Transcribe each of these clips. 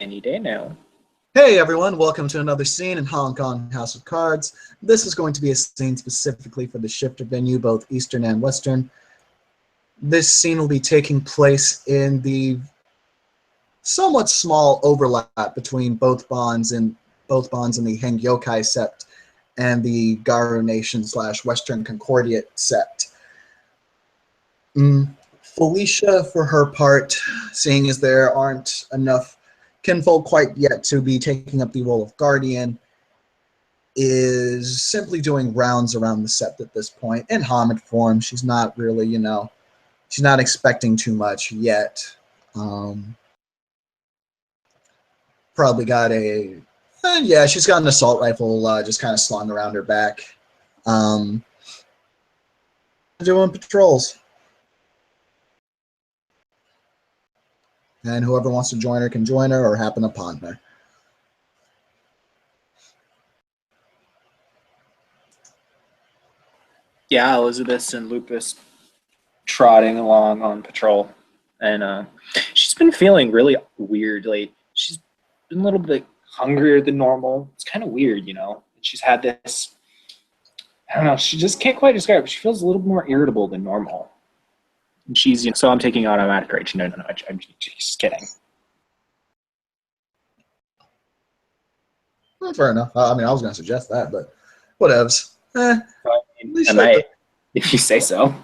Any day now. Hey everyone, welcome to another scene in Hong Kong House of Cards. This is going to be a scene specifically for the shifter venue, both Eastern and Western. This scene will be taking place in the somewhat small overlap between both bonds in the Heng Yokai sept and the Garu Nation / Western Concordiate sept. Felicia, for her part, seeing as there aren't enough kinfolk quite yet to be taking up the role of guardian, is simply doing rounds around the sept at this point in Hamid form. She's not really, she's not expecting too much yet. Probably got she's got an assault rifle just kind of slung around her back. Doing patrols. And whoever wants to join her can join her or happen upon her. Yeah, Elizabeth and Lupus trotting along on patrol. And she's been feeling really weirdly. She's been a little bit hungrier than normal. It's kind of weird, She's had this, I don't know, she just can't quite describe it. She feels a little more irritable than normal. And she's, so I'm taking automatic rage. No, I'm just kidding. Fair enough. I mean, I was going to suggest that, but whatevs. I might, if you say so.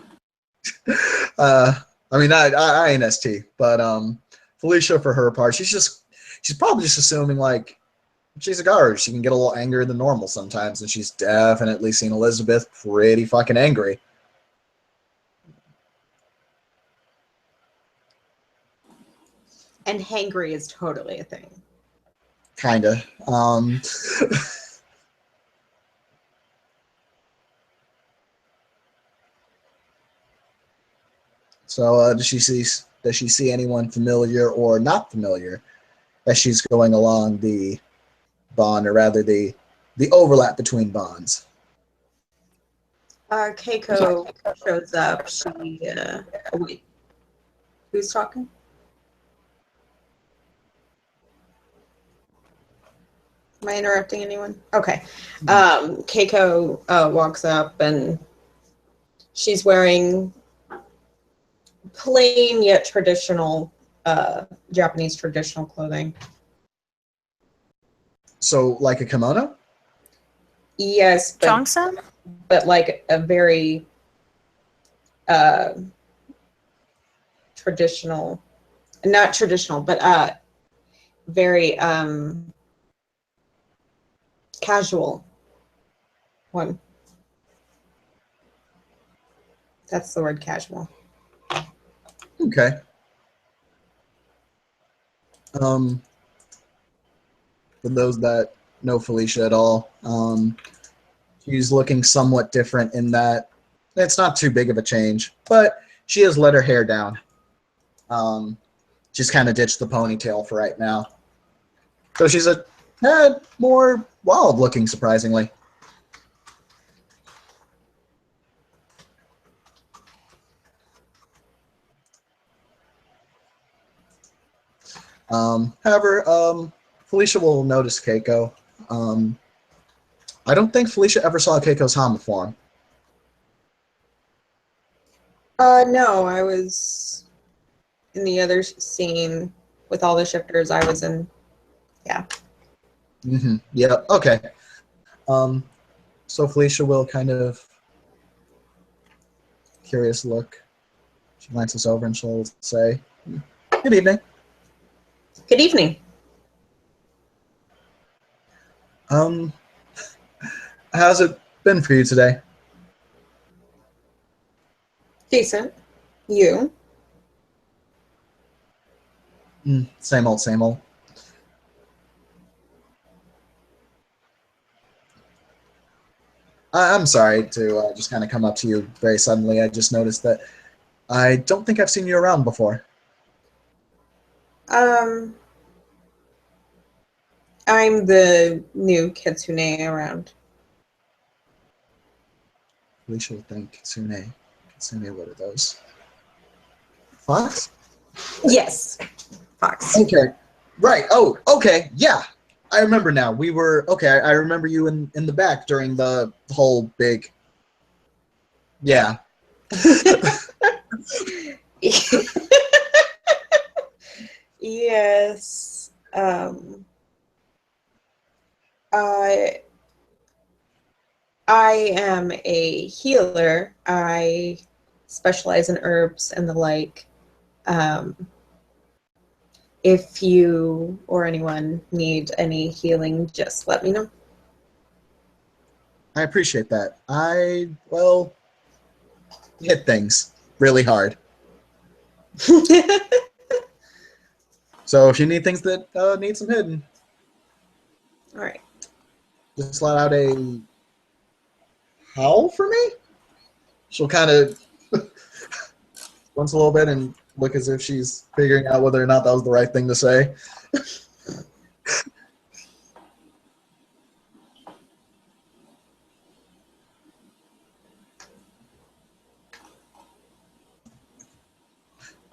I mean, I ain't ST, but Felicia, for her part, she's probably just assuming like she's a guard. She can get a little angrier than normal sometimes, and she's definitely seen Elizabeth pretty fucking angry. And hangry is totally a thing. Kinda. So does she see anyone familiar or not familiar as she's going along the bond, or rather the overlap between bonds? Keiko shows up. She wait. Who's talking? Am I interrupting anyone? Okay. Keiko walks up and she's wearing plain yet traditional Japanese traditional clothing. So like a kimono? Yes, but like a very traditional, not traditional, but very casual one. That's the word, casual. Okay. For those that know Felicia at all, she's looking somewhat different in that it's not too big of a change, but she has let her hair down. She's kind of ditched the ponytail for right now. So she's a tad more wild looking, surprisingly. However, Felicia will notice Keiko. I don't think Felicia ever saw Keiko's Hama form. No, I was in the other scene with all the shifters. I was in, yeah. Mm-hmm. Yeah. Okay. So Felicia will kind of curious look. She glances over and she'll say, "Good evening." Good evening. How's it been for you today? Decent. You? Same old, same old. I'm sorry to just kind of come up to you very suddenly. I just noticed that I don't think I've seen you around before. I'm the new Kitsune around. Felicia would think Kitsune. Kitsune, what are those? Fox? Yes, Fox. Okay. Right. Oh, okay. Yeah. I remember now. We were okay. I remember you in the back during the whole big. Yeah. Yes. I I am a healer. I specialize in herbs and the like. Um, if you or anyone need any healing, just let me know. I appreciate that. Well, hit things really hard. So if you need things that need some hidden, All right. just let out a howl for me. She'll kind of once a little bit and look as if she's figuring out whether or not that was the right thing to say.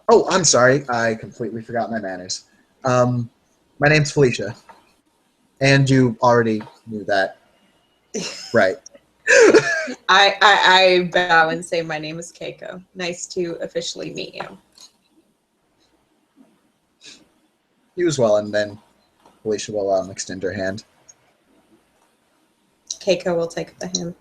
Oh, I'm sorry. I completely forgot my manners. My name's Felicia. And you already knew that. Right. I bow and say my name is Keiko. Nice to officially meet you. You as well, and then Felicia will extend her hand. Keiko will take the hand.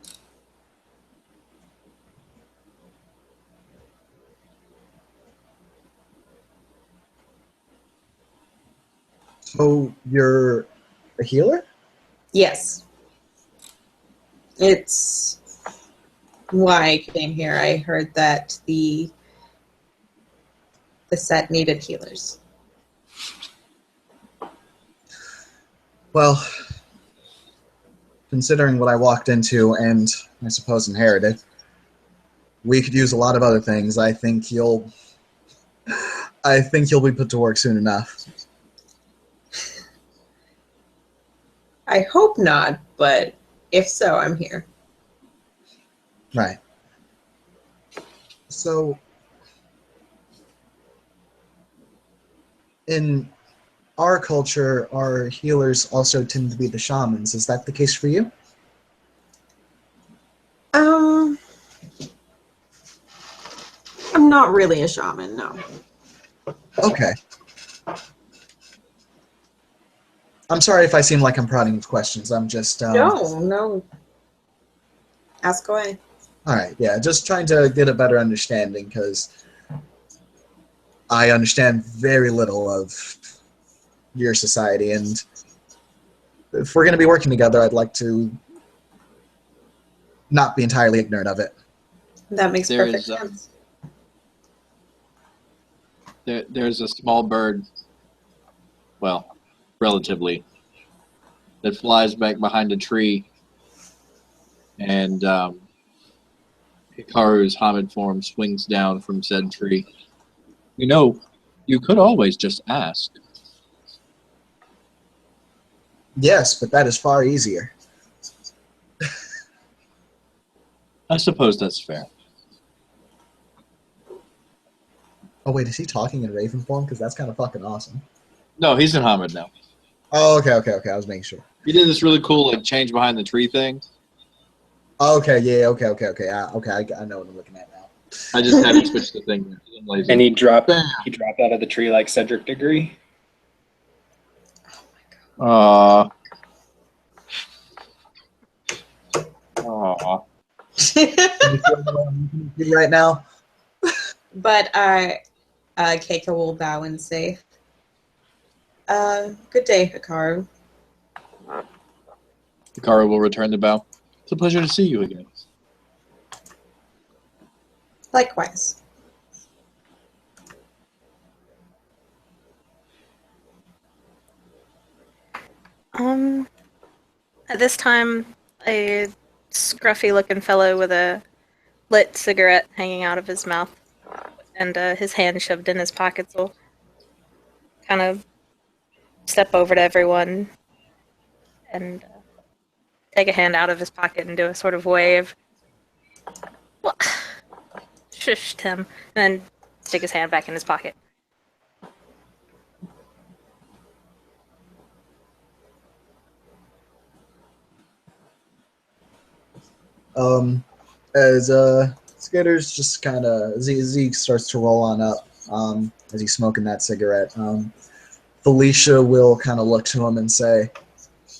So you're a healer? Yes. It's why I came here. I heard that the set needed healers. Well, considering what I walked into and I suppose inherited, we could use a lot of other things. I think you'll be put to work soon enough. I hope not, but if so, I'm here. Right. So in our culture, our healers also tend to be the shamans. Is that the case for you? I'm not really a shaman, no. Okay. I'm sorry if I seem like I'm prodding with questions. I'm just No. Ask away. All right, yeah, just trying to get a better understanding because I understand very little of your society, and if we're going to be working together, I'd like to not be entirely ignorant of it. That makes There perfect is, sense. There's a small bird, well, relatively, that flies back behind a tree, and Hikaru's Hamid form swings down from said tree. You know, you could always just ask. Yes, but that is far easier. I suppose that's fair. Oh wait, is he talking in Raven form? Because that's kind of fucking awesome. No, he's in Hamid now. Oh, okay. I was making sure. He did this really cool, like, change behind the tree thing. Okay, yeah, okay. I know what I'm looking at now. I just had to switch the thing. And he dropped Bam. out of the tree like Cedric Diggory. Aww. Can you feel what I'm doing right now? But Keiko will bow and say, good day, Hikaru. Hikaru will return the bow. It's a pleasure to see you again. Likewise. At this time, a scruffy-looking fellow with a lit cigarette hanging out of his mouth and his hand shoved in his pockets will kind of step over to everyone and take a hand out of his pocket and do a sort of wave. Well, shush, Tim. And then stick his hand back in his pocket. As Skitter's just kind of Zeke starts to roll on up as he's smoking that cigarette. Felicia will kind of look to him and say,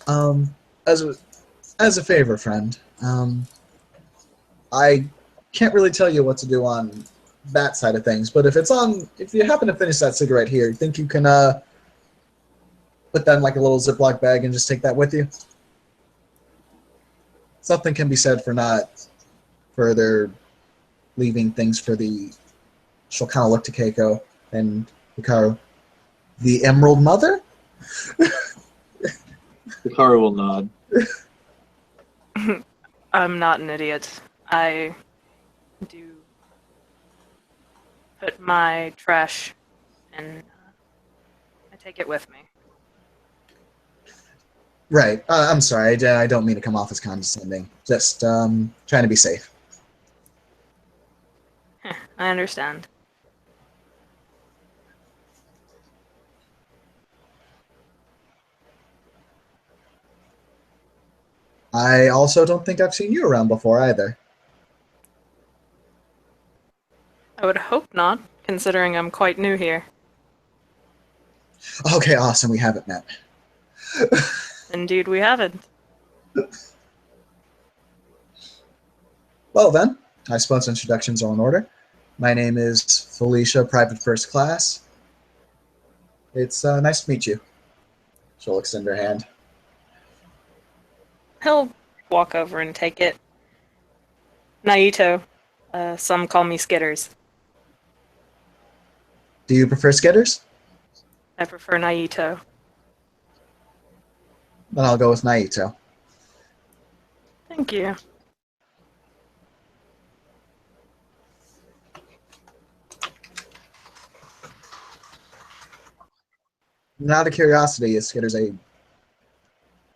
as a favor, friend, I can't really tell you what to do on that side of things, but if you happen to finish that cigarette here, you think you can put that in like a little Ziploc bag and just take that with you? Something can be said for not further leaving things for the... She'll kind of look to Keiko and Hikaru. The Emerald Mother? Hikaru will nod. I'm not an idiot. I do put my trash and I take it with me. Right. I'm sorry. I don't mean to come off as condescending. Just trying to be safe. I understand. I also don't think I've seen you around before either. I would hope not, considering I'm quite new here. Okay, awesome. We haven't met. Indeed, we haven't. Well then, I suppose introductions are in order. My name is Felicia, Private First Class. It's nice to meet you. She'll extend her hand. He'll walk over and take it. Naito. Some call me Skitters. Do you prefer Skitters? I prefer Naito. Then I'll go with Naito. Thank you. And out of curiosity, is Skitters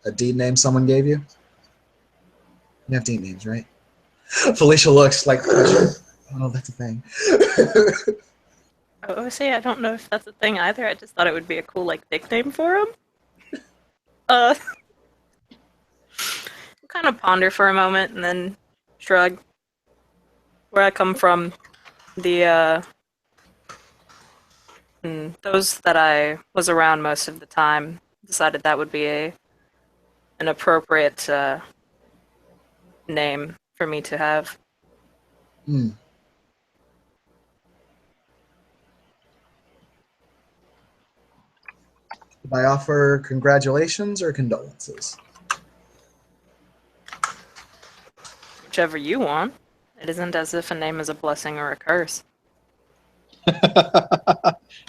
a deed name someone gave you? You have deed names, right? Felicia looks like... Oh, that's a thing. Oh, see, I don't know if that's a thing either. I just thought it would be a cool, nickname for him. Kind of ponder for a moment and then shrug. Where I come from, those that I was around most of the time decided that would be an appropriate name for me to have. Hmm. Should I offer congratulations or condolences? Whichever you want. It isn't as if a name is a blessing or a curse.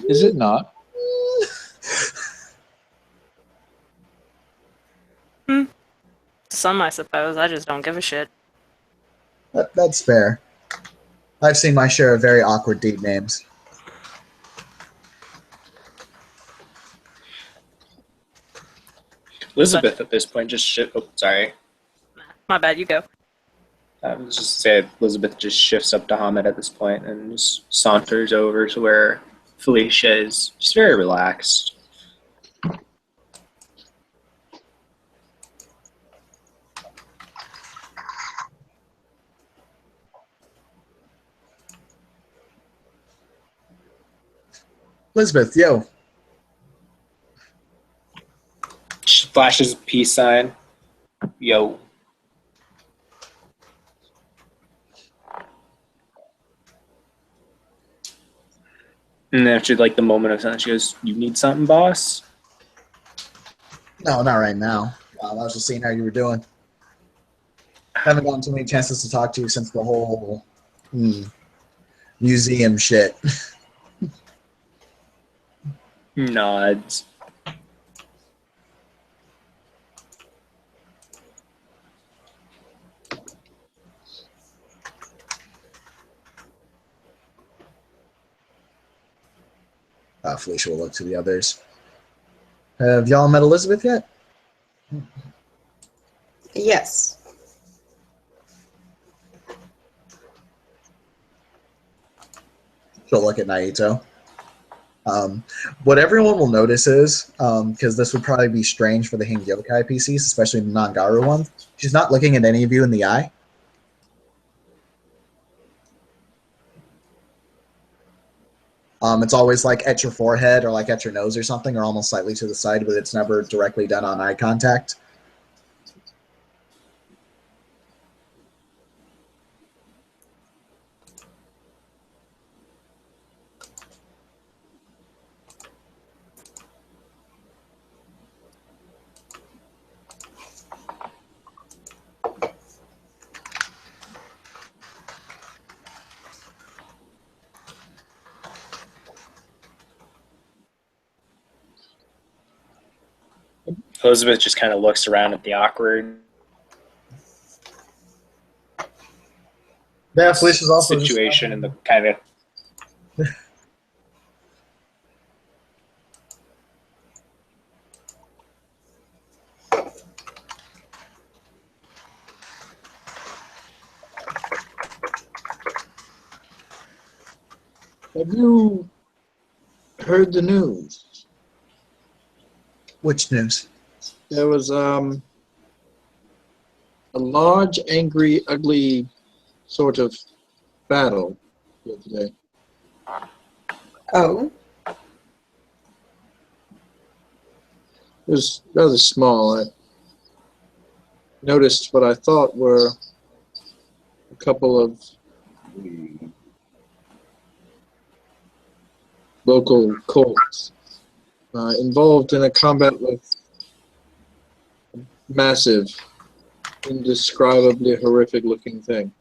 Is it not? Some, I suppose. I just don't give a shit. That's fair. I've seen my share of very awkward deed names. Elizabeth at this point just oh, sorry. My bad, you go. I was just say Elizabeth just shifts up to Hamid at this point and just saunters over to where Felicia is, just very relaxed. Elizabeth, yo. She flashes a peace sign. Yo. And then after the moment of silence, she goes, "You need something, boss?" No, not right now. I was just seeing how you were doing. Haven't gotten too many chances to talk to you since the whole museum shit. Nods. Felicia will look to the others. Have y'all met Elizabeth yet? Yes. She'll look at Naito. What everyone will notice is, because this would probably be strange for the Hingyokai PCs, especially the non-Garu ones, she's not looking at any of you in the eye. It's always like at your forehead or like at your nose or something, or almost slightly to the side, but it's never directly done on eye contact. Elizabeth just kind of looks around at the awkward Yeah, Felicia's also situation and the kind of Have you heard the news? Which news? There was a large, angry, ugly sort of battle the other day. Oh, It was rather small. I noticed what I thought were a couple of local cults involved in a combat with a massive, indescribably horrific-looking thing.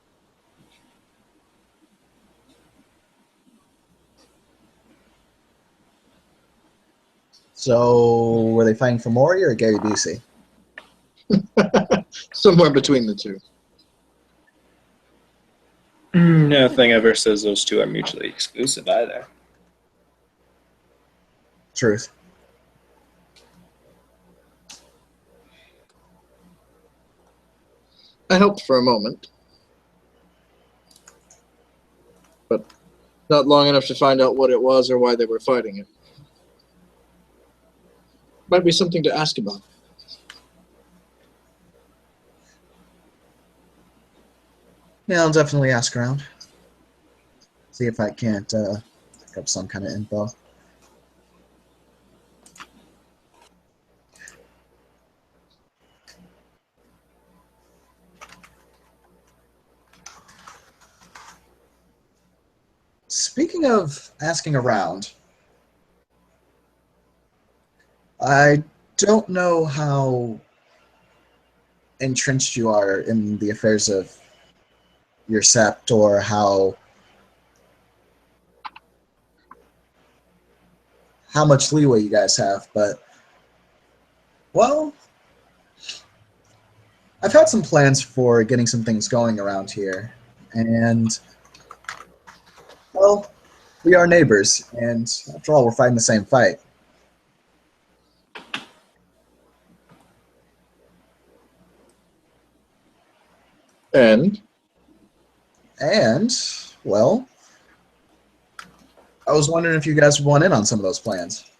So, were they fighting for Maury or Gary Busey? Somewhere between the two. nothing ever says those two are mutually exclusive either. Truth. I helped for a moment, but not long enough to find out what it was or why they were fighting it. Might be something to ask about. Yeah, I'll definitely ask around. See if I can't pick up some kind of info. Speaking of asking around, I don't know how entrenched you are in the affairs of your sept or how much leeway you guys have, but, well, I've had some plans for getting some things going around here, and, well, we are neighbors, and after all, we're fighting the same fight. And And, well, I was wondering if you guys would want in on some of those plans.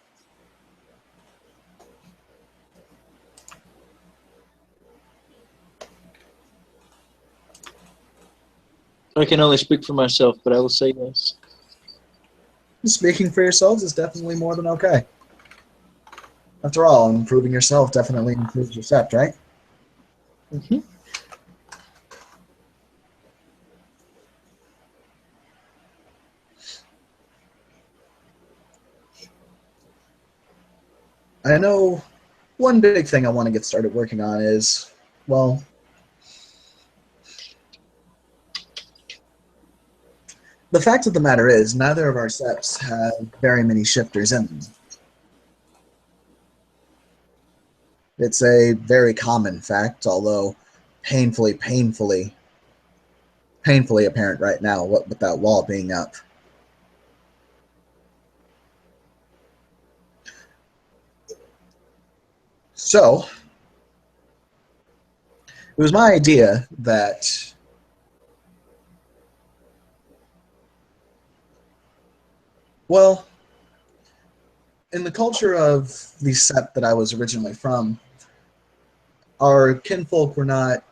I can only speak for myself, but I will say yes. Speaking for yourselves is definitely more than okay. After all, improving yourself definitely improves your sept, right? Mm-hmm. I know one big thing I want to get started working on is, well, the fact of the matter is neither of our septs have very many shifters in them. It's a very common fact, although painfully apparent right now with that wall being up. So, it was my idea that well, in the culture of the sept that I was originally from, our kinfolk were not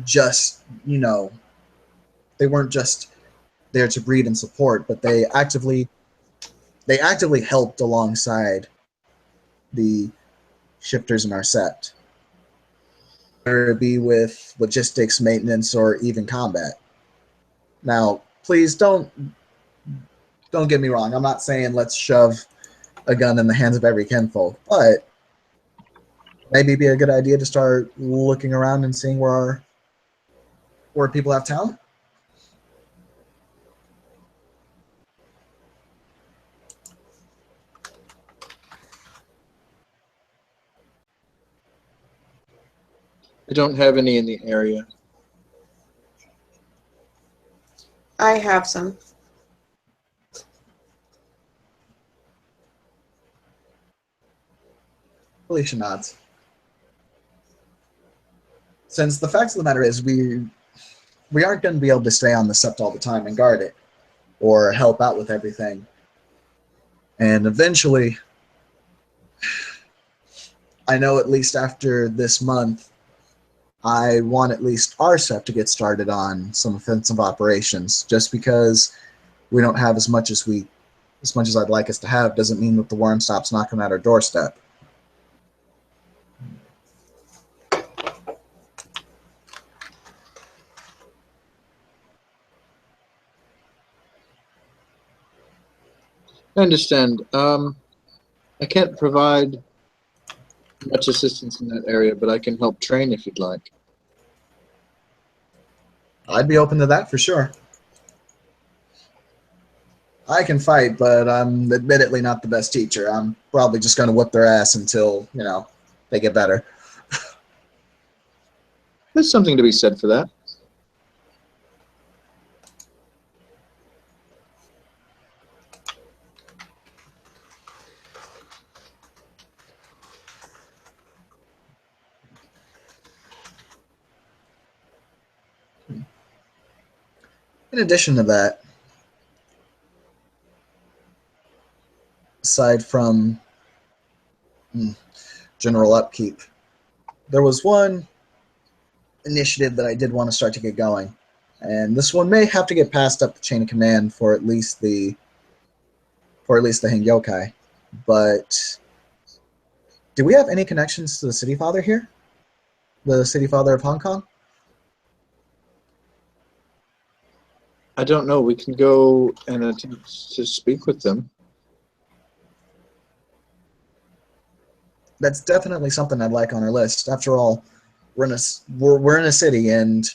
just, they weren't just there to breed and support, but they actively they actively helped alongside the shifters in our set, whether it be with logistics, maintenance, or even combat. Now, please don't get me wrong. I'm not saying let's shove a gun in the hands of every kinfolk, but maybe it'd be a good idea to start looking around and seeing where people have talent. I don't have any in the area. I have some. Felicia nods. Since the fact of the matter is we aren't going to be able to stay on the sept all the time and guard it or help out with everything. And eventually, I know at least after this month, I want at least our sept to get started on some offensive operations. Just because we don't have as much as I'd like us to have doesn't mean that the worm stops knocking at our doorstep. I understand. I can't provide much assistance in that area, but I can help train if you'd like. I'd be open to that for sure. I can fight, but I'm admittedly not the best teacher. I'm probably just going to whip their ass until, they get better. There's something to be said for that. In addition to that, aside from general upkeep, there was one initiative that I did want to start to get going. And this one may have to get passed up the chain of command for at least the Hang Yokai. But do we have any connections to the City Father here? The City Father of Hong Kong? I don't know. We can go and attempt to speak with them. That's definitely something I'd like on our list. After all, we're in a city, and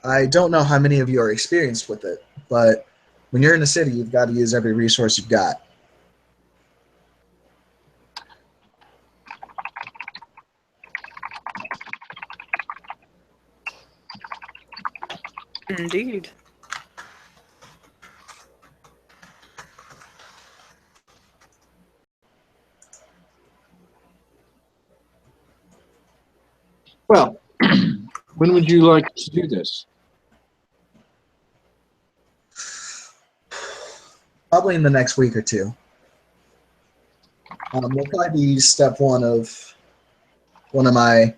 I don't know how many of you are experienced with it, but when you're in a city, you've got to use every resource you've got. Indeed. Well, when would you like to do this? Probably in the next week or two. Will probably be step one of my.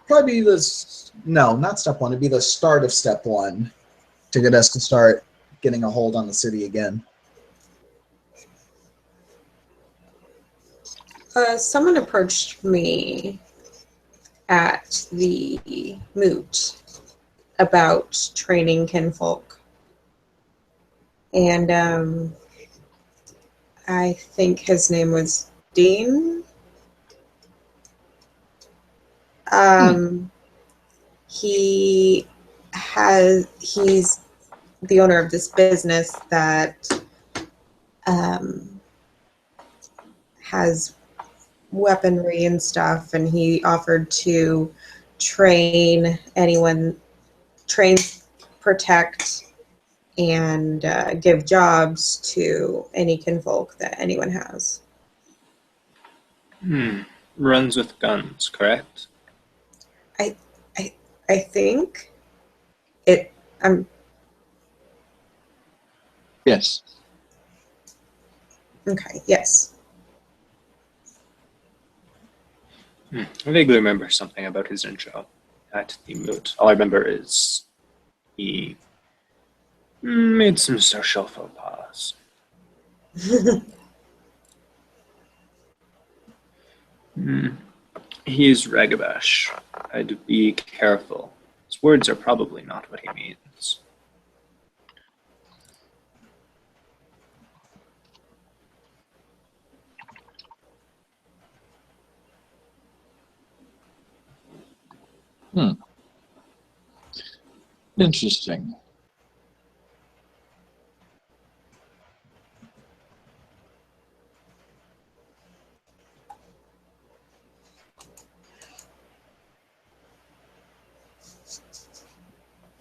Probably be not step one. It'd be the start of step one to get us to start getting a hold on the city again. Someone approached me at the moot about training kinfolk. And I think his name was Dean. He's the owner of this business that has weaponry and stuff, and he offered to train, protect, and give jobs to any kinfolk that anyone has. Runs with guns, correct? I think it. Yes. Okay. Yes. I vaguely remember something about his intro at the moot. All I remember is he Made some social faux pas. He is Ragabash. I'd be careful. His words are probably not what he means. Interesting.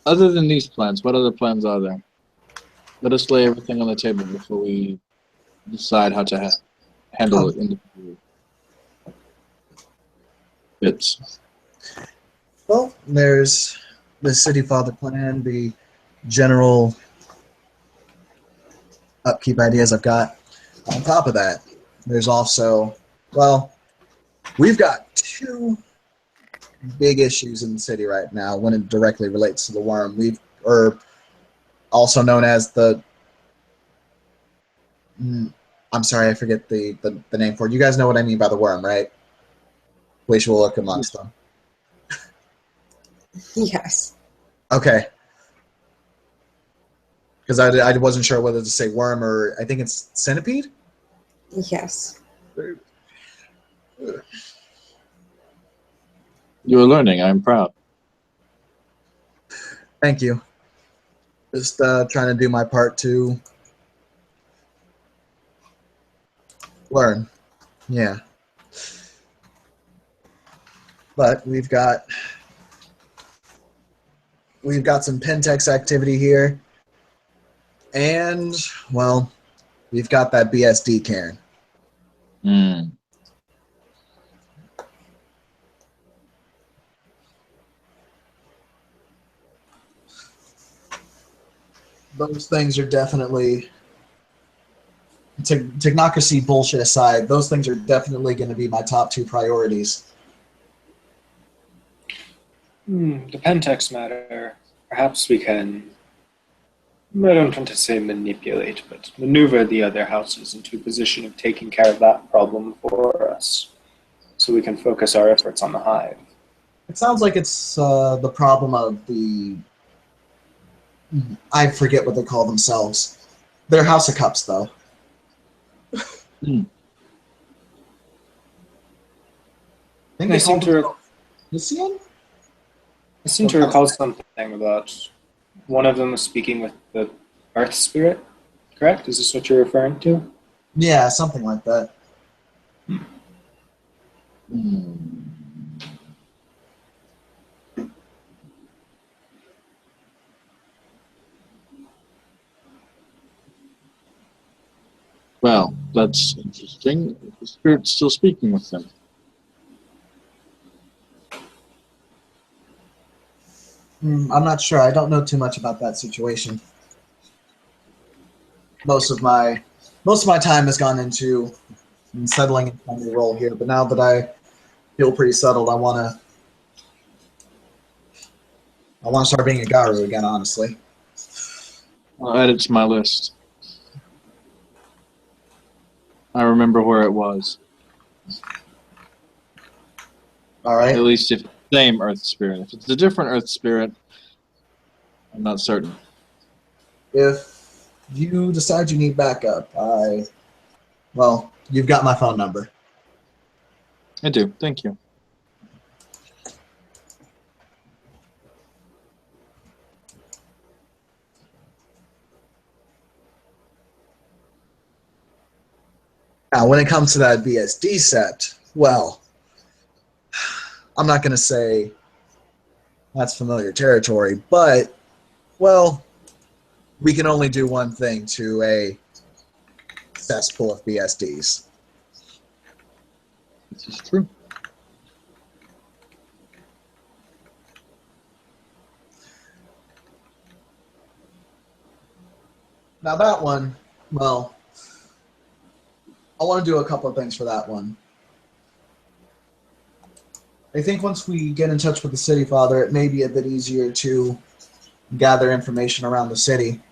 Other than these plans, what other plans are there? Let us lay everything on the table before we decide how to handle it individually. Bits. Well, there's the City Father plan, the general upkeep ideas I've got. On top of that, there's also, well, we've got two big issues in the city right now when it directly relates to the worm. Or also known as the, I'm sorry, I forget the name for it. You guys know what I mean by the worm, right? We will look amongst them. Yes. Okay. Because I wasn't sure whether to say worm or I think it's centipede. Yes. You're learning. I'm proud. Thank you. Just trying to do my part to learn. Yeah. But we've got some Pentex activity here. And, well, we've got that BSD Karen. Those things are definitely, technocracy bullshit aside, those things are definitely going to be my top two priorities. The Pentex matter, perhaps we can, I don't want to say manipulate, but maneuver the other houses into a position of taking care of that problem for us, so we can focus our efforts on the hive. It sounds like it's the problem of the, I forget what they call themselves. They're House of Cups, though. I think I seem to recall something about one of them was speaking with the Earth Spirit, correct? Is this what you're referring to? Yeah, something like that. Well, that's interesting. The spirit's still speaking with them. I'm not sure. I don't know too much about that situation. Most of my time has gone into settling into my new role here, but now that I feel pretty settled, I want to start being a Garu again, honestly. I'll add it to my list. I remember where it was. All right. At least if it's the same Earth Spirit. If it's a different Earth Spirit, I'm not certain. If you decide you need backup, well, you've got my phone number. I do. Thank you. Now, when it comes to that BSD set, well, I'm not going to say that's familiar territory, but, well, we can only do one thing to a cesspool of BSDs. This is true. Now that one, well, I want to do a couple of things for that one. I think once we get in touch with the City Father, it may be a bit easier to gather information around the city.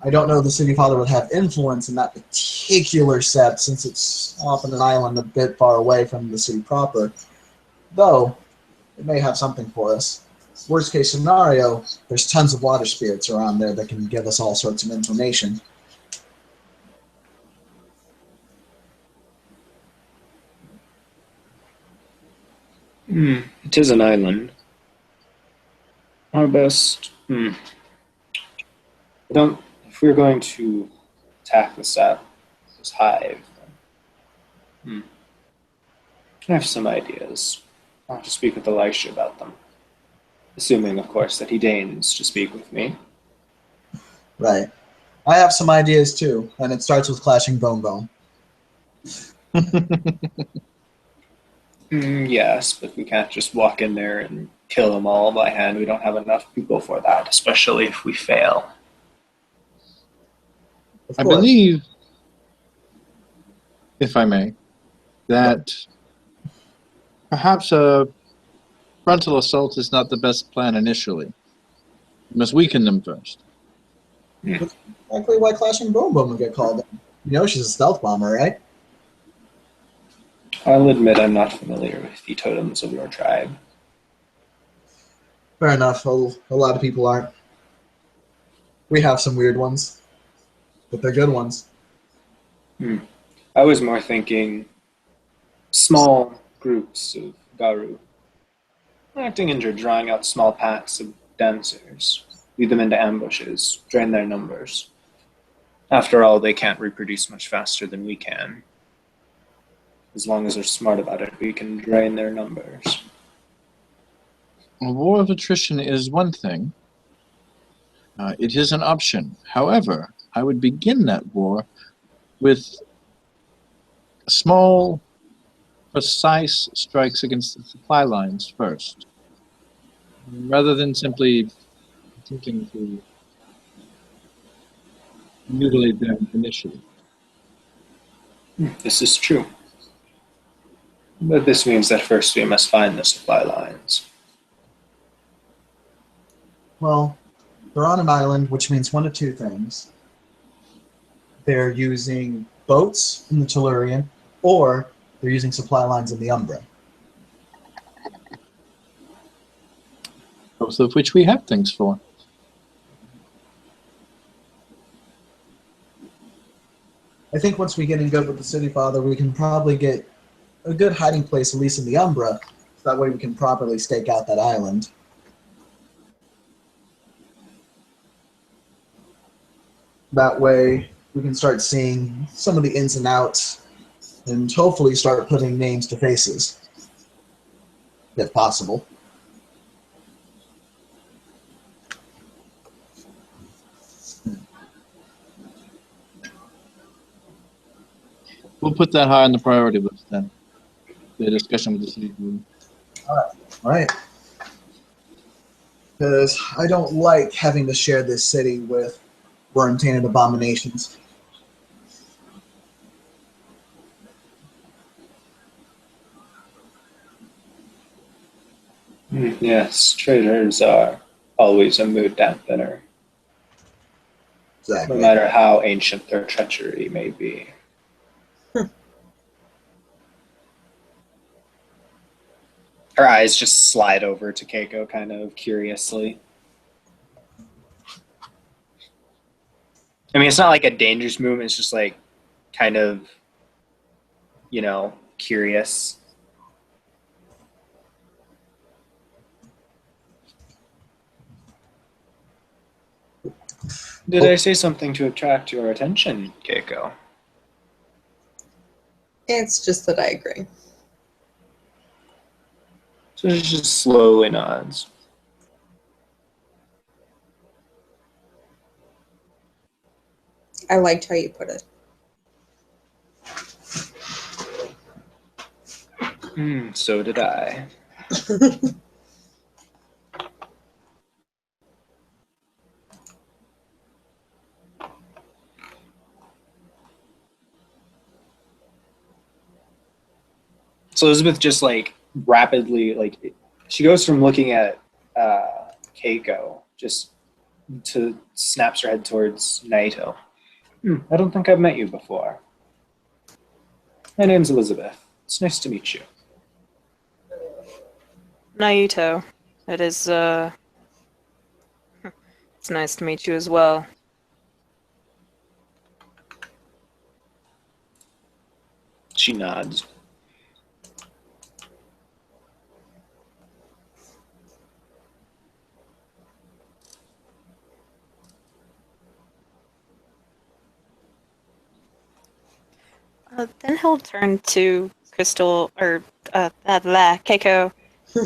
I don't know if the City Father would have influence in that particular set since it's off on an island a bit far away from the city proper. Though, it may have something for us. Worst case scenario, there's tons of water spirits around there that can give us all sorts of information. It is an island. Our best. I don't. If we're going to attack this hive, I have some ideas. I'll have to speak with Elisha about them. Assuming, of course, that he deigns to speak with me. Right. I have some ideas too, and it starts with clashing Bone Bone. Yes, but we can't just walk in there and kill them all by hand. We don't have enough people for that, especially if we fail. Of I course. believe, if I may, that perhaps a frontal assault is not the best plan initially. We must weaken them first. Exactly why clashing Bone Bone would get called in. You know she's a stealth bomber, right? I'll admit I'm not familiar with the totems of your tribe. Fair enough. A lot of people aren't. We have some weird ones, but they're good ones. I was more thinking small groups of Garu, acting into drawing out small packs of dancers, lead them into ambushes, drain their numbers. After all, they can't reproduce much faster than we can. As long as they're smart about it, we can drain their numbers. A war of attrition is one thing. It is an option. However, I would begin that war with small, precise strikes against the supply lines first, rather than simply attempting to mutilate them initially. This is true. But this means that first we must find the supply lines. Well, they're on an island, which means one of two things. They're using boats in the Tellurian, or they're using supply lines in the Umbra. Both of which we have things for. I think once we get in good with the City Father, we can probably get a good hiding place, at least in the Umbra, so that way we can properly stake out that island. That way we can start seeing some of the ins and outs and hopefully start putting names to faces, if possible. We'll put that high on the priority list then. The discussion with the city. All right. Because I don't like having to share this city with worm-tainted abominations. Yes, traitors are always a mood dampener, Exactly. no matter how ancient their treachery may be. Her eyes just slide over to Keiko kind of curiously. I mean, it's not like a dangerous movement, it's just like kind of, curious. Did I say something to attract your attention, Keiko? It's just that I agree. So she just slowly nods. I liked how you put it. So did I. So Elizabeth just rapidly she goes from looking at Keiko just to snaps her head towards Naito. I don't think I've met you before. My name's Elizabeth. It's nice to meet you. Naito. It is, it's nice to meet you as well. She nods. Then he'll turn to Crystal, or, Keiko,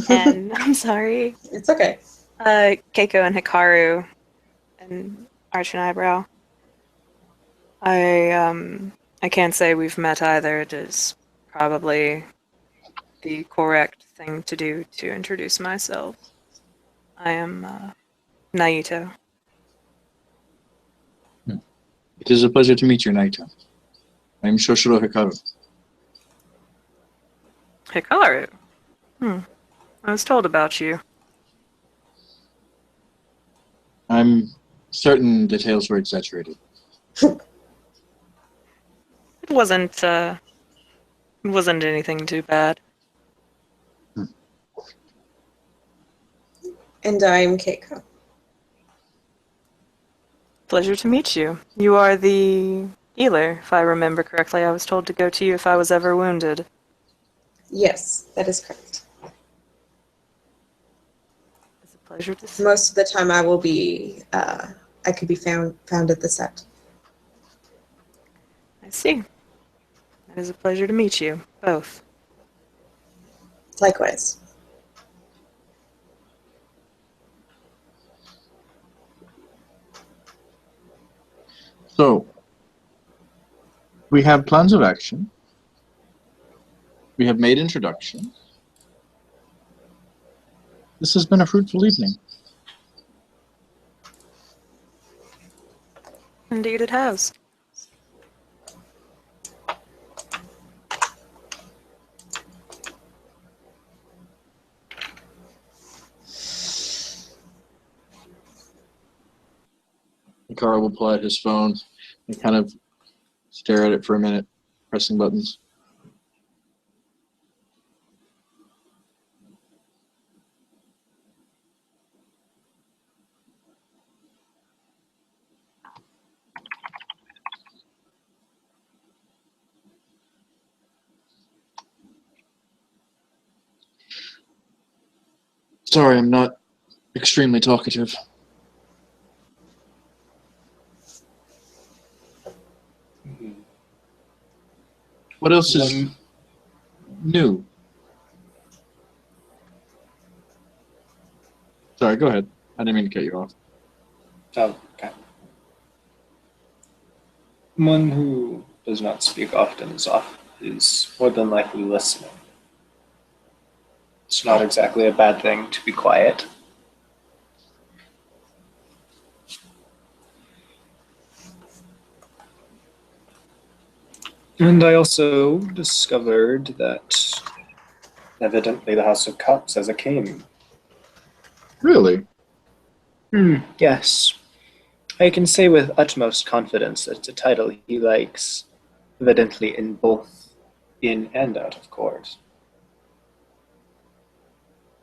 and, I'm sorry, It's okay. Keiko and Hikaru, and arch an eyebrow. I can't say we've met either. It is probably the correct thing to do to introduce myself. I am, Naito. It is a pleasure to meet you, Naito. I am Shoshiro Hikaru. Hikaru? I was told about you. I'm certain details were exaggerated. It wasn't anything too bad. And I'm Keiko. Pleasure to meet you. You are the healer, if I remember correctly. I was told to go to you if I was ever wounded. Yes, that is correct. It's a pleasure to see. Most of the time I will be, I could be found at the set. I see. It is a pleasure to meet you, both. Likewise. So, we have plans of action. We have made introductions. This has been a fruitful evening. Indeed it has. Hikaru will pull out his phone and kind of stare at it for a minute, pressing buttons. Sorry, I'm not extremely talkative. What else is new? Sorry, go ahead. I didn't mean to cut you off. Oh, okay. One who does not speak often is more than likely listening. It's not exactly a bad thing to be quiet. And I also discovered that evidently the House of Cups has a king. Really? Yes. I can say with utmost confidence that it's a title he likes, evidently in both in and out of court.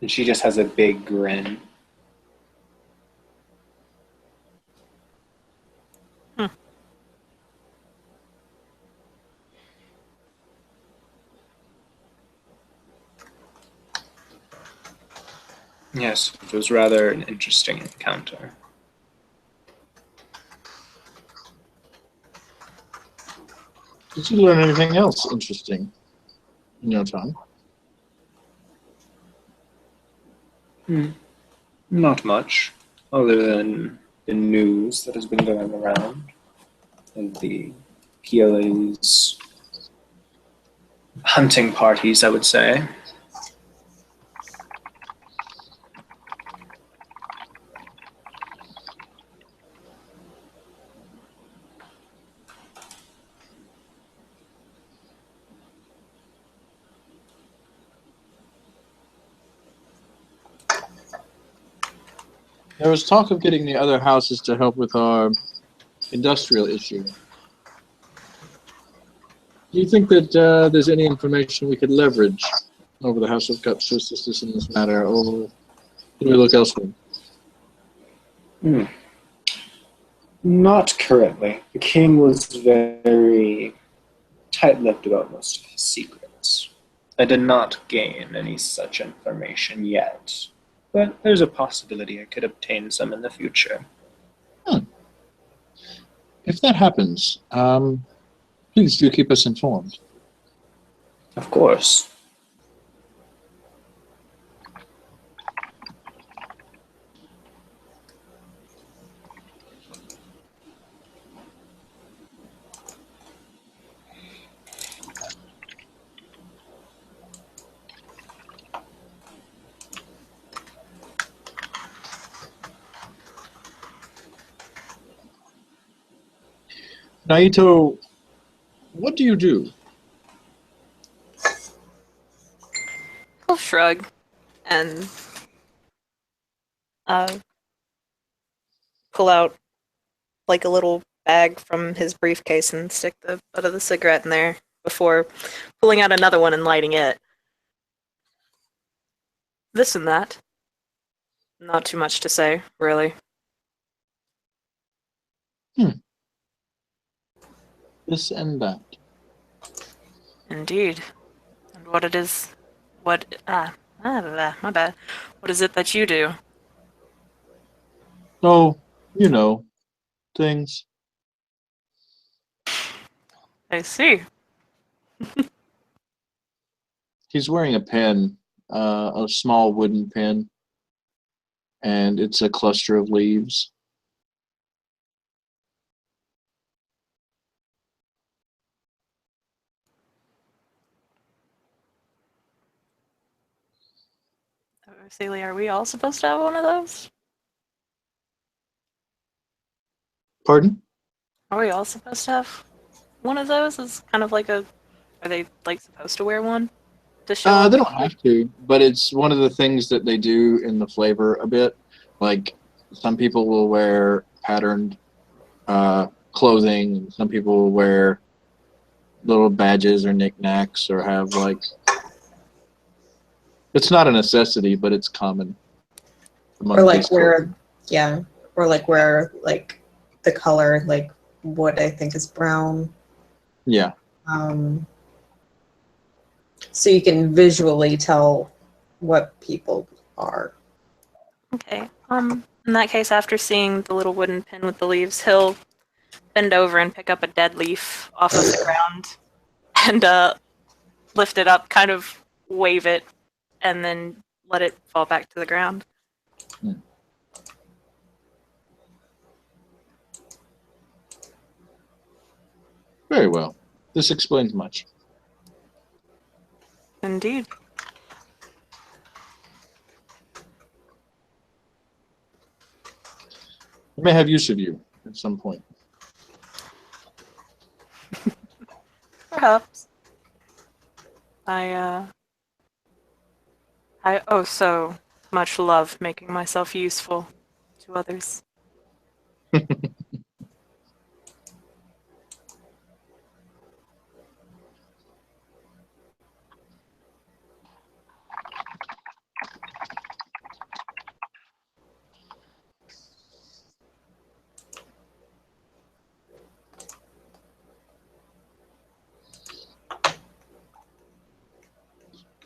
And she just has a big grin. Yes, it was rather an interesting encounter. Did you learn anything else interesting in your time? Not much, other than the news that has been going around and the PLA's hunting parties, I would say. There was talk of getting the other houses to help with our industrial issue. Do you think that there's any information we could leverage over the House of Cups to assist us in this matter, or can we look elsewhere? Not currently. The king was very tight-lipped about most of his secrets. I did not gain any such information yet, but there's a possibility I could obtain some in the future. If that happens, please do keep us informed. Of course. Naito, what do you do? He'll shrug and pull out like a little bag from his briefcase and stick the butt of the cigarette in there before pulling out another one and lighting it. This and that. Not too much to say, really. This and that. Indeed. And what it is... my bad. What is it that you do? Oh, you know, things. I see. He's wearing a pen, a small wooden pen, and it's a cluster of leaves. Celia, are we all supposed to have one of those? Pardon? Are we all supposed to have one of those? It's kind of like a... Are they, like, supposed to wear one? To show off? They don't have to, but it's one of the things that they do in the flavor a bit. Like, some people will wear patterned clothing, some people will wear little badges or knickknacks or have, like... It's not a necessity, but it's common. Or like where, yeah, or like where like the color, like what I think is brown. Yeah. So you can visually tell what people are. Okay. In that case, after seeing the little wooden pin with the leaves, he'll bend over and pick up a dead leaf off of the ground and lift it up, kind of wave it, and then let it fall back to the ground. Very well. This explains much. Indeed. I may have use of you at some point. Perhaps. I oh so much love making myself useful to others.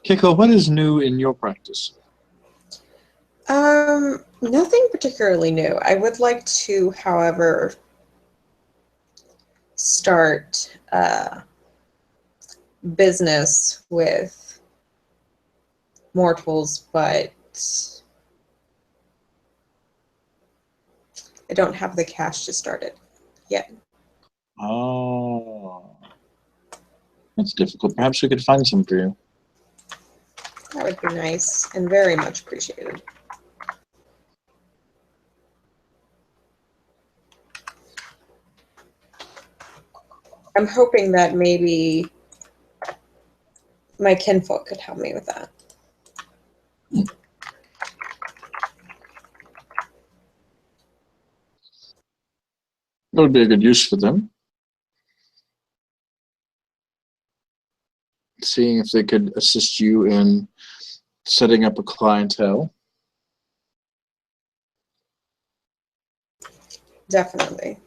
Kiko, what is new in your practice? Nothing particularly new. I would like to, however, start business with mortals, but I don't have the cash to start it yet. Oh. That's difficult. Perhaps we could find some for you. That would be nice and very much appreciated. I'm hoping that maybe my kinfolk could help me with that. That would be a good use for them. Seeing if they could assist you in setting up a clientele. Definitely.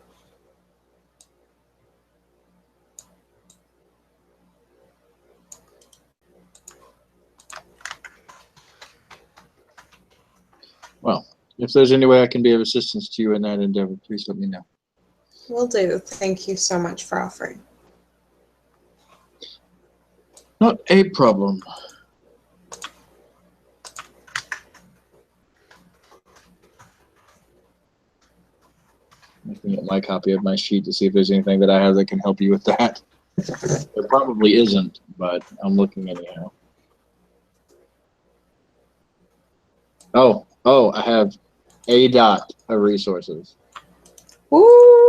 Well, if there's any way I can be of assistance to you in that endeavor, please let me know. Will do. Thank you so much for offering. Not a problem. Looking at my copy of my sheet to see if there's anything that I have that can help you with that. There probably isn't, but I'm looking anyhow. Oh, I have a dot of resources. Woo!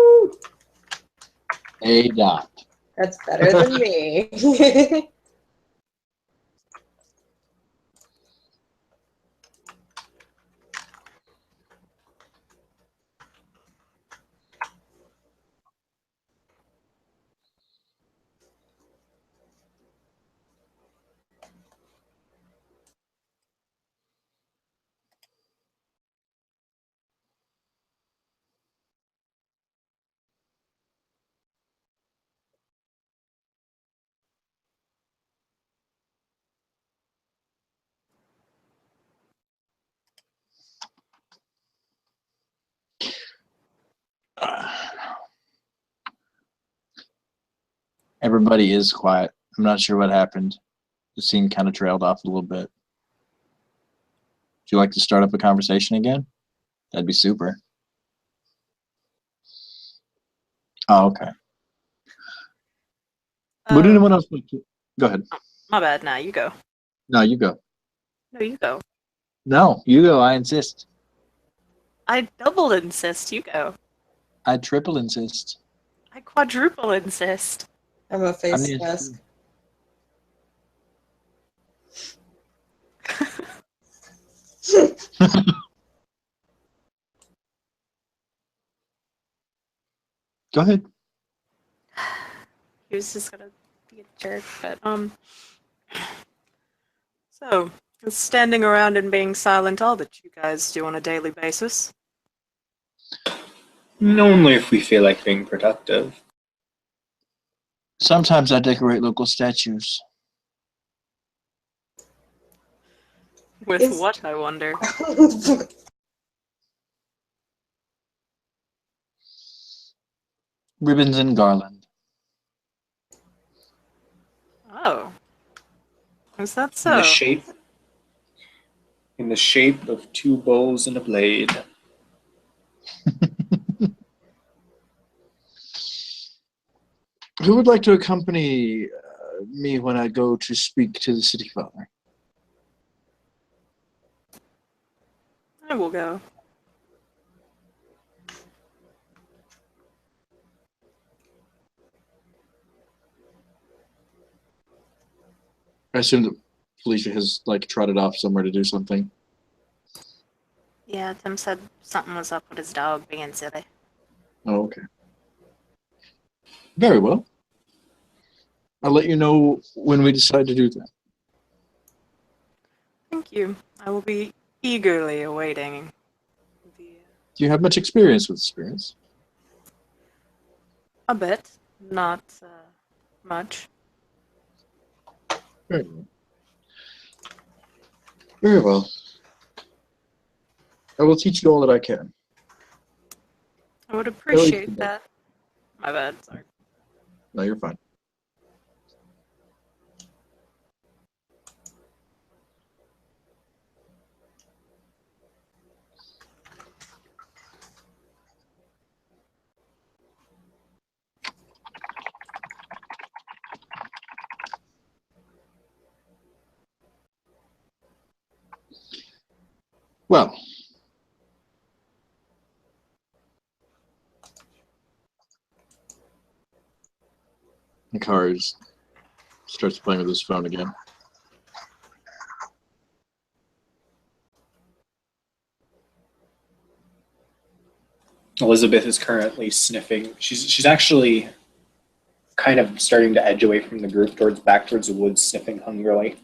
A dot. That's better than me. Everybody is quiet. I'm not sure what happened. The scene kind of trailed off a little bit. Would you like to start up a conversation again? That'd be super. Oh, okay. Would anyone else like to? Go ahead. My bad. Now you go. No, you go. No, you go. No, you go. I insist. I double insist. You go. I triple insist. I quadruple insist. I'm a face mean, mask. Go ahead. He was just gonna be a jerk, but So, is standing around and being silent all that you guys do on a daily basis? Only if we feel like being productive. Sometimes I decorate local statues. With Is- what, I wonder? Ribbons and garland. Oh. Is that In the so? shape of two bows and a blade. Who would like to accompany me when I go to speak to the city father? I will go. I assume that Felicia has like trotted off somewhere to do something. Yeah, Tim said something was up with his dog being silly. Oh, okay. Very well. I'll let you know when we decide to do that. Thank you. I will be eagerly awaiting the... Do you have much experience with spirits? A bit. Not much. Very well. Very well. I will teach you all that I can. I would appreciate that. My bad, sorry. No, you're fine. Well, Hikari starts playing with his phone again. Elizabeth is currently sniffing. She's actually kind of starting to edge away from the group back towards the woods, sniffing hungrily.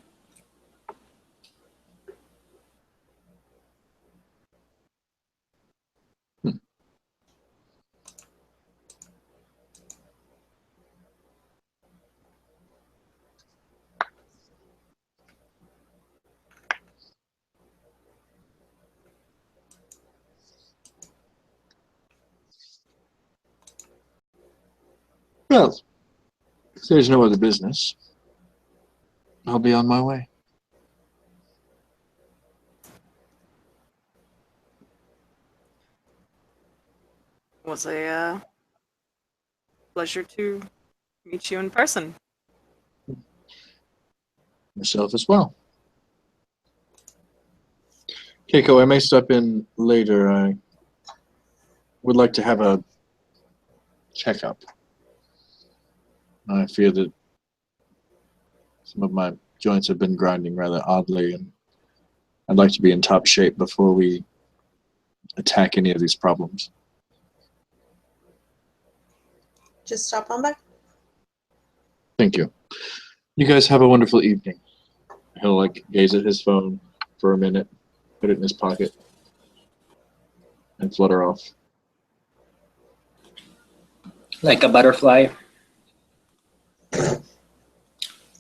Well, if there's no other business, I'll be on my way. It was a pleasure to meet you in person. Myself as well. Keiko, I may step in later. I would like to have a checkup. I fear that some of my joints have been grinding rather oddly, and I'd like to be in top shape before we attack any of these problems. Just stop on by. Thank you. You guys have a wonderful evening. He'll like gaze at his phone for a minute, put it in his pocket, and flutter off. Like a butterfly.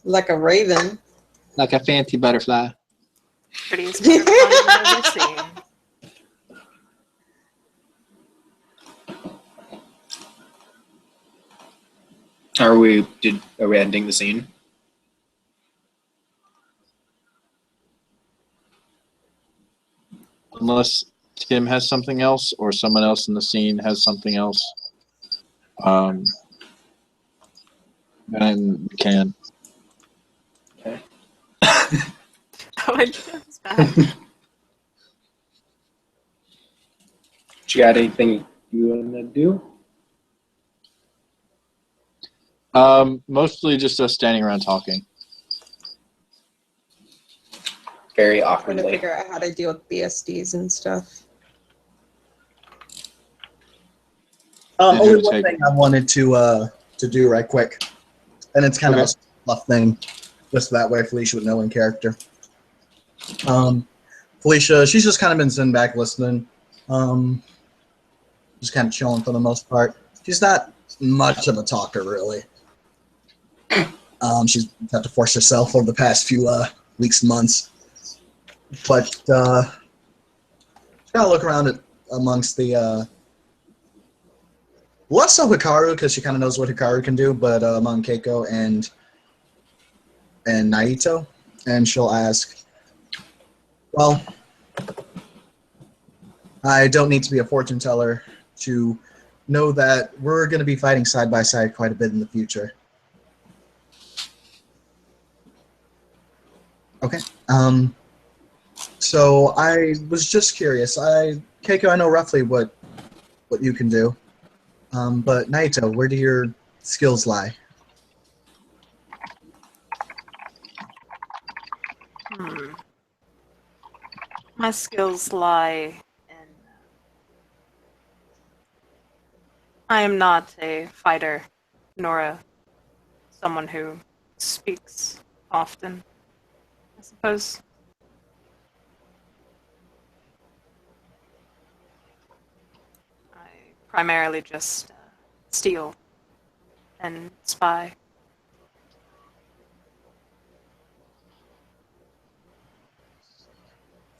Like a raven. Like a fancy butterfly. Prettiest butterfly I've ever seen. Are we ending the scene? Unless Tim has something else or someone else in the scene has something else. Then we can. Okay. Oh, I was bad. You got anything you want to do? Mostly just us standing around talking. Very Trying to awkwardly. figure out how to deal with BSDs and stuff. Did Only you one take- thing I wanted to do right quick, and it's kind of Okay. a fluff thing, just that way Felicia would know in character. Felicia, she's just kind of been sitting back listening, just kind of chilling for the most part. She's not much of a talker, really. She's had to force herself over the past few weeks and months. But she's got to look around at amongst the less so Hikaru, because she kind of knows what Hikaru can do, but among Keiko and Naito, and she'll ask, well, I don't need to be a fortune teller to know that we're going to be fighting side by side quite a bit in the future. Okay. So I was just curious. Keiko, I know roughly what you can do. But Naito, where do your skills lie? My skills lie in. I am not a fighter, nor someone who speaks often, I suppose. I primarily just steal and spy.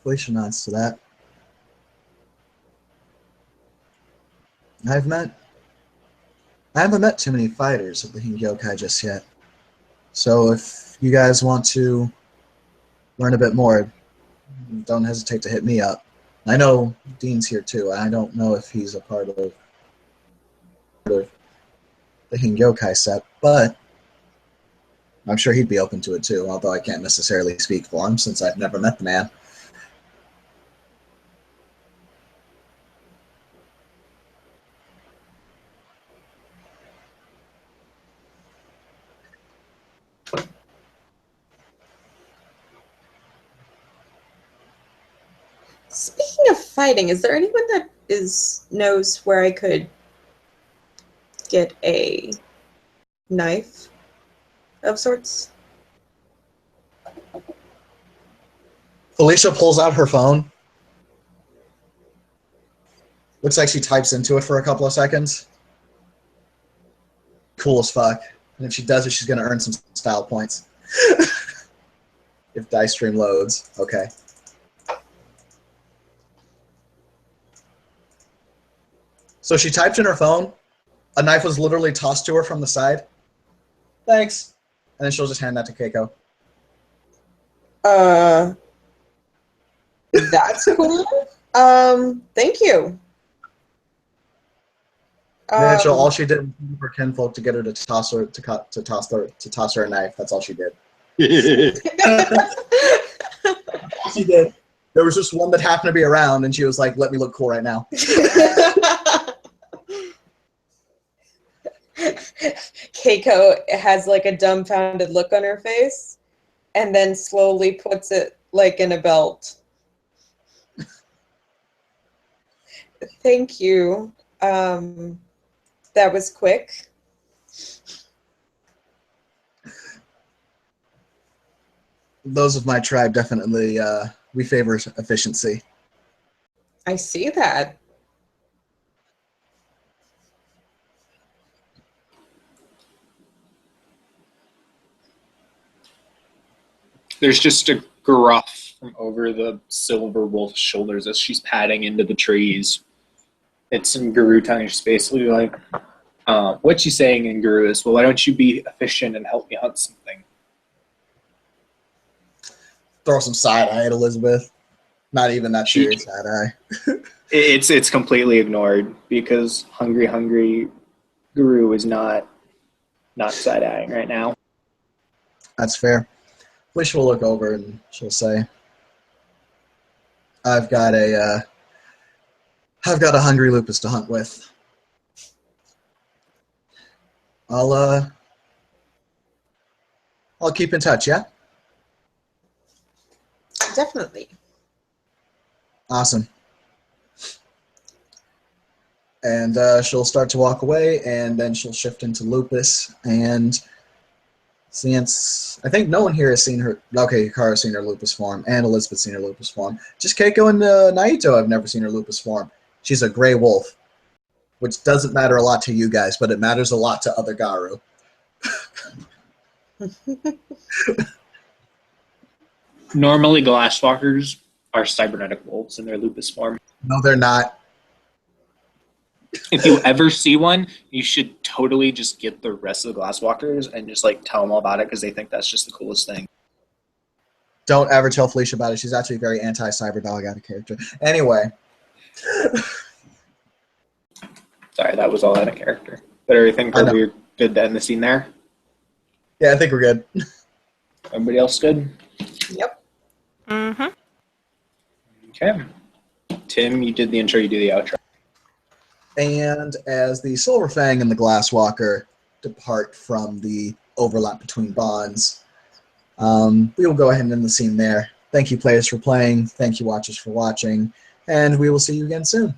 Felicia nods to that. I haven't met too many fighters of the Hingyokai just yet. So if you guys want to learn a bit more, don't hesitate to hit me up. I know Dean's here too. I don't know if he's a part of the Hingyokai set, but I'm sure he'd be open to it too, although I can't necessarily speak for him since I've never met the man. Speaking of fighting, is there anyone that knows where I could get a knife of sorts? Felicia pulls out her phone. Looks like she types into it for a couple of seconds. Cool as fuck. And if she does it, she's going to earn some style points. If Dice Stream loads. Okay. So she typed in her phone. A knife was literally tossed to her from the side. Thanks. And then she'll just hand that to Keiko. That's cool. Thank you. Rachel, all she did was move her kinfolk to get her to toss her to toss her a knife. That's all she did. She did. There was just one that happened to be around, and she was like, "Let me look cool right now." Keiko has like a dumbfounded look on her face, and then slowly puts it like in a belt. Thank you. That was quick. Those of my tribe definitely we favor efficiency. I see that. There's just a gruff from over the silver wolf's shoulders as she's padding into the trees. It's in Guru tongue. She's basically like, what she's saying in Guru is, well, why don't you be efficient and help me hunt something? Throw some side eye at Elizabeth. Not even that serious side eye. It's completely ignored because hungry Guru is not side eyeing right now. That's fair. Felicia will look over and she'll say, I've got a hungry lupus to hunt with. I'll keep in touch, yeah? Definitely. Awesome. And she'll start to walk away, and then she'll shift into lupus. And since I think no one here has seen her, okay, Hikara's seen her lupus form, and Elizabeth's seen her lupus form. Just Keiko and Naito have never seen her lupus form. She's a gray wolf, which doesn't matter a lot to you guys, but it matters a lot to other Garu. Normally, glasswalkers are cybernetic wolves in their lupus form. No, they're not. If you ever see one, you should totally just get the rest of the glasswalkers and just like tell them all about it because they think that's just the coolest thing. Don't ever tell Felicia about it. She's actually very anti-cyber dog out of character. Anyway. Sorry, that was all out of character. But everything probably good to end the scene there. Yeah, I think we're good. Everybody else good? Yep. Mm-hmm. Okay. Tim, you did the intro, you do the outro. And as the Silver Fang and the Glasswalker depart from the overlap between bonds, we will go ahead and end the scene there. Thank you, players, for playing. Thank you, watchers, for watching. And we will see you again soon.